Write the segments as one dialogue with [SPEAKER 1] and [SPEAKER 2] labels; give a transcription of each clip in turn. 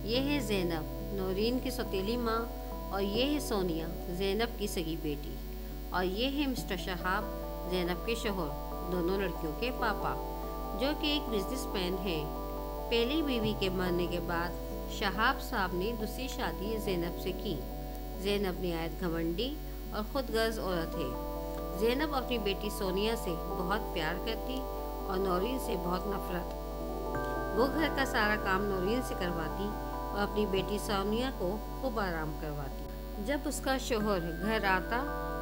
[SPEAKER 1] ये है ज़ैनब, नौरीन की सौतेली माँ, और ये है सोनिया, ज़ैनब की सगी बेटी, और ये है मिस्टर शहाब, ज़ैनब के शोहर, दोनों लड़कियों के पापा, जो कि एक बिजनेसमैन हैं। पहली बीवी के मरने के बाद शहाब साहब ने दूसरी शादी ज़ैनब से की। ज़ैनब नहायत घमंडी और खुदगर्ज औरत है। ज़ैनब अपनी बेटी सोनिया से बहुत प्यार करती और नौरीन से बहुत नफरत। वो घर का सारा काम नौरीन से करवाती और अपनी बेटी सोनिया को खूब आराम करवाती। जब उसका शोहर घर आता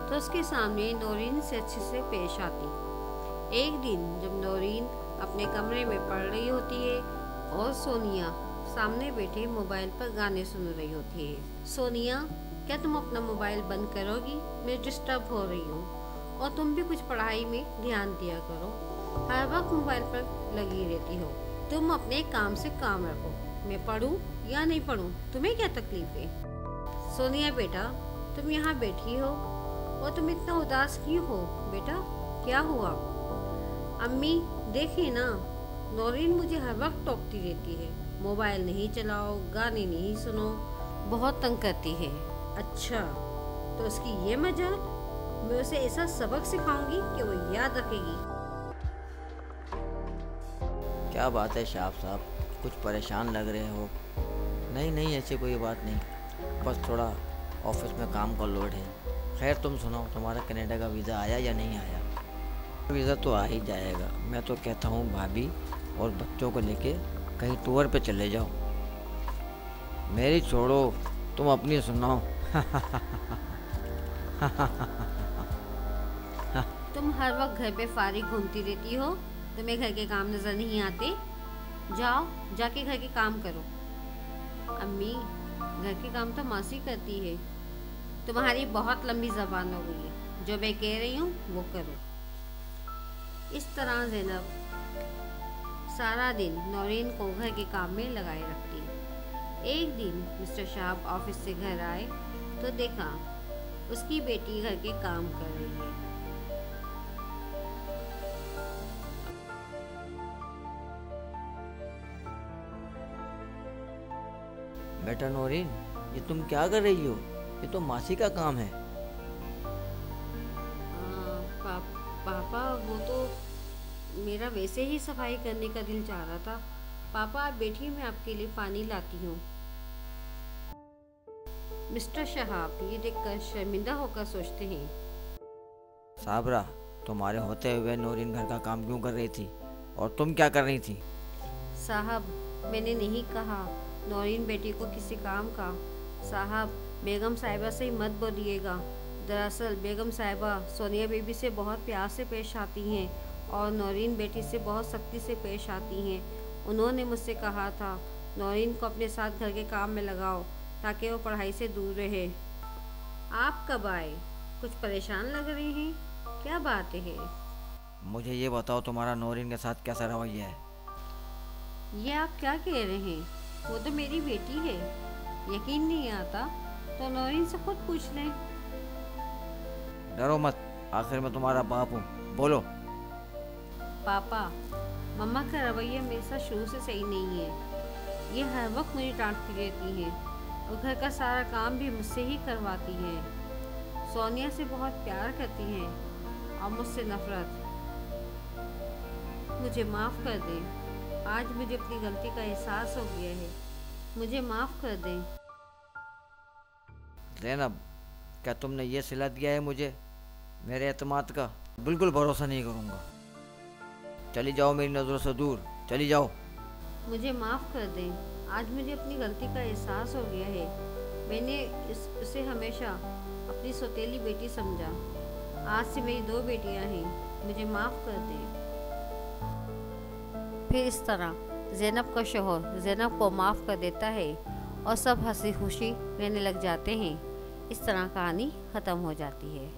[SPEAKER 1] तो उसके सामने नौरीन से अच्छे से पेश आती। एक दिन जब नौरीन अपने कमरे में पढ़ रही होती है और सोनिया सामने बैठे मोबाइल पर गाने सुन रही होती है। सोनिया, क्या तुम अपना मोबाइल बंद करोगी? मैं डिस्टर्ब हो रही हूँ, और तुम भी कुछ पढ़ाई में ध्यान दिया करो, हर वक्त मोबाइल पर लगी रहती हो। तुम अपने काम से काम रखो। मैं पढ़ूं या नहीं पढ़ूं, तुम्हें क्या तकलीफ है? सोनिया बेटा, तुम यहाँ बैठी हो और तुम इतना उदास क्यों हो? बेटा, क्या हुआ? अम्मी देखिए ना, नौरीन मुझे हर वक्त टोकती रहती है, मोबाइल नहीं चलाओ, गाने नहीं सुनो, बहुत तंग करती है। अच्छा, तो उसकी ये मजाक? मैं उसे ऐसा सबक सिखाऊंगी कि वो याद रखेगी।
[SPEAKER 2] क्या बात है शहाब साहब, कुछ परेशान लग रहे हो? नहीं नहीं, ऐसी कोई बात नहीं, बस थोड़ा ऑफिस में काम का लोड है। खैर तुम सुनाओ, तुम्हारा कनाडा का वीज़ा आया या नहीं आया? वीज़ा तो आ ही जाएगा। मैं तो कहता हूँ भाभी और बच्चों को लेके कहीं टूर पे चले जाओ। मेरी छोड़ो, तुम अपनी सुनाओ।
[SPEAKER 1] तुम हर वक्त घर पे फारिग घूमती रहती हो, तुम्हें घर के काम नजर नहीं आते? जाओ जाके घर के काम करो। अम्मी, घर के काम तो मासी करती है। तुम्हारी बहुत लंबी जबान हो गई है, जो मैं कह रही हूँ वो करो। इस तरह ज़ैनब सारा दिन नौरीन को घर के काम में लगाए रखती। एक दिन मिस्टर शहाब ऑफिस से घर आए तो देखा उसकी बेटी घर के काम कर रही है।
[SPEAKER 2] बेटा नौरीन, ये तुम क्या कर रही हो? ये तो मासी का काम है।
[SPEAKER 1] पापा, वो तो मेरा वैसे ही सफाई करने का दिल चाह रहा था। पापा आप बैठिए, मैं आपके लिए पानी लाती हूँ। मिस्टर शहाब ये देखकर शर्मिंदा होकर सोचते हैं,
[SPEAKER 2] साबरा, तुम्हारे होते हुए नौरीन घर का काम क्यों कर रही थी और तुम क्या कर रही थी?
[SPEAKER 1] साहब मैंने नहीं कहा नौरीन बेटी को किसी काम का। साहब, बेगम साहिबा से ही मत बोलिएगा। दरअसल बेगम साहिबा सोनिया बेबी से बहुत प्यार से पेश आती हैं और नौरीन बेटी से बहुत सख्ती से पेश आती हैं। उन्होंने मुझसे कहा था नौरीन को अपने साथ घर के काम में लगाओ ताकि वो पढ़ाई से दूर रहे। आप कब आए? कुछ परेशान लग रही हैं, क्या बात है?
[SPEAKER 2] मुझे ये बताओ, तुम्हारा नौरीन के साथ कैसा रवैया है?
[SPEAKER 1] ये आप क्या कह रहे हैं? वो तो मेरी बेटी है। यकीन नहीं आता तो नौरीन से खुद पूछ लें।
[SPEAKER 2] डरो मत, आखिर मैं तुम्हारा बाप हूँ, बोलो।
[SPEAKER 1] पापा, मम्मा का रवैया मेरे साथ शुरू से सही नहीं है। ये हर वक्त मुझे डांटती रहती है और घर का सारा काम भी मुझसे ही करवाती है। सोनिया से बहुत प्यार करती हैं और मुझसे नफरत। मुझे माफ़ कर दें, आज मुझे अपनी गलती का एहसास हो गया है, मुझे माफ़ कर दें।
[SPEAKER 2] ज़ैनब, क्या तुमने ये सिला दिया है मुझे? मेरे एतमाद का बिल्कुल भरोसा नहीं करूँगा। चली जाओ मेरी नज़रों से दूर, चली जाओ।
[SPEAKER 1] मुझे माफ़ कर दें, आज मुझे अपनी गलती का एहसास हो गया है। मैंने उसे हमेशा अपनी सौतेली बेटी समझा। आज से मेरी 2 बेटियां हैं, मुझे माफ़ कर दें। फिर इस तरह ज़ैनब का शौहर ज़ैनब को माफ़ कर देता है और सब हंसी खुशी रहने लग जाते हैं। इस तरह कहानी ख़त्म हो जाती है।